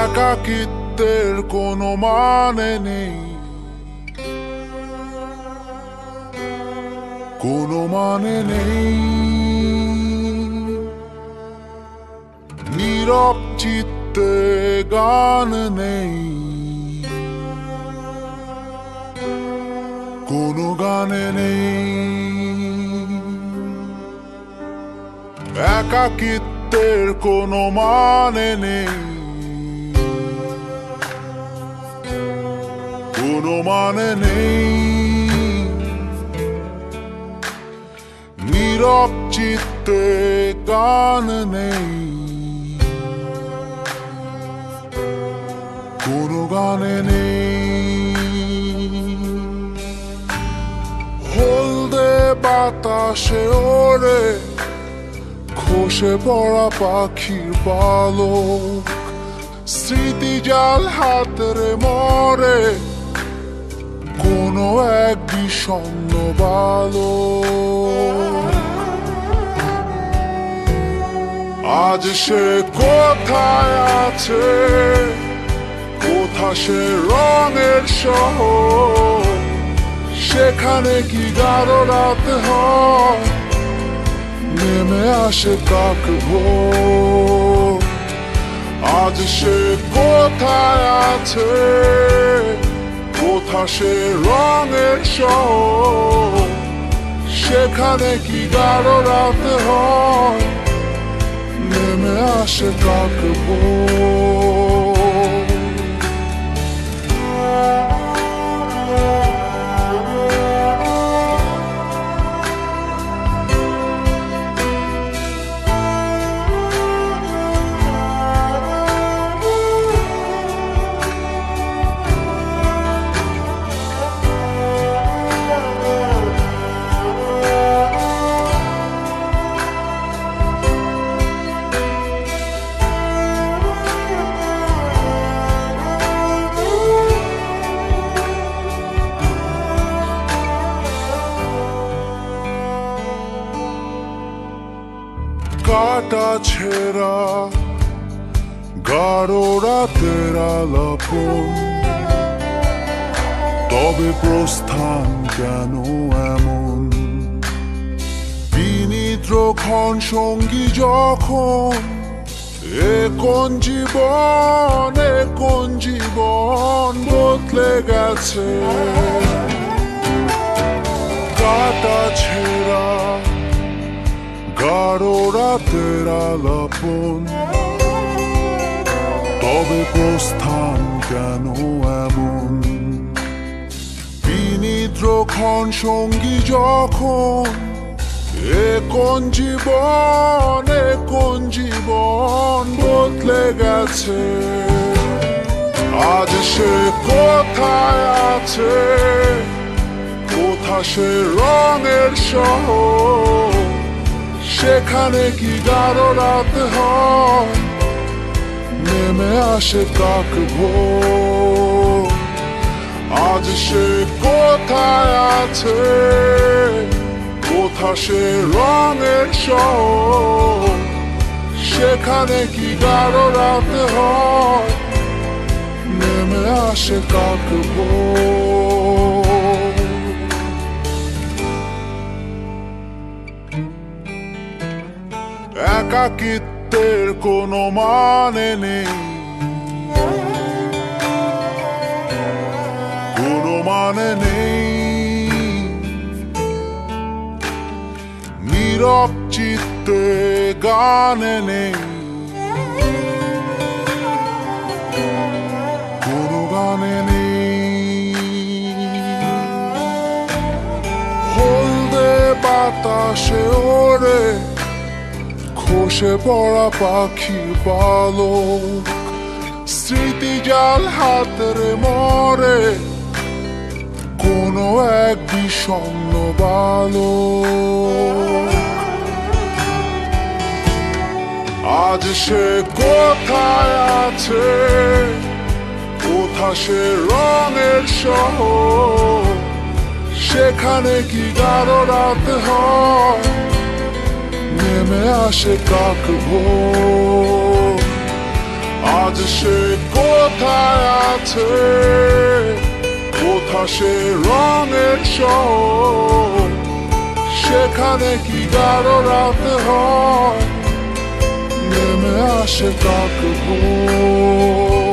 একাকিত্বের কোনো মানে নেই, কোনো মানে নেই। নীরব চিত্তে গান নেই, কোনো গানে নেই। একাকিত্বের কোনো মানে নেই, কোনো মানে নেই। নীরব চিত্তে গান নেই, কোনো গানে নেই। হলদে বাতাসে ওড়ে খসে পড়া পাখির পালক, স্মৃতি জাল হাতরে মরে কোনো এক বিষণ্ণ বালক। আজ সে কোথায় আছে, কোথা সে রঙের শহর, সেখানে কি গাঢ় রাত হয়, নেমে আসে কাক ভোর। আজ সে কোথায় আছে, কোথা সে রঙের শহর, সেখানে কি গাঢ় রাত হয়, নেমে আসে কাক ভোর। কাটা ছেঁড়া গাঢ় রাতের আলাপন, তবে প্রস্থান কেন এমন? বিনিদ্র ক্ষণ সঙ্গী যখন, এ কোন জীবন বদলে গেছে। কাটা ছেঁড়া গাঢ় রাতের আলাপন, তবে প্রস্থান কেন এমন? বিনিদ্র ক্ষণ সঙ্গী যখন, এ কোন জীবন বদলে গেছে। আজ সে কোথায় আছে, কোথা সে রঙের শহর, সেখানে কি গাঢ় রাত হয়, নেমে আসে কাক ভোর। আজ সে কোথায় আছে, কোথা সে রঙের শহর, সেখানে কি গাঢ় রাত হয়, নেমে আসে কাক ভোর। একাকিত্বের কোনো মানে নেই, কোনো মানে নেই। নীরব চিত্তে গান নেই, কোনো গানে নেই। হলদে বাতাসে ওড়ে খসে পড়া পাখির পালক, স্মৃতি জাল হাতরে মরে কোনো এক বিষণ্ণ বালক। আজ সে কোথায় আছে, কোথা সে রঙের শহর, সেখানে কি গাঢ় রাত হয়, নেমে আসে কাক ভোর। আজ সে কোথায় আছে, কোথা সে রঙের শহর, সেখানে কি গাঢ় রাতে হয়, নেমে আসে কাক ভোর।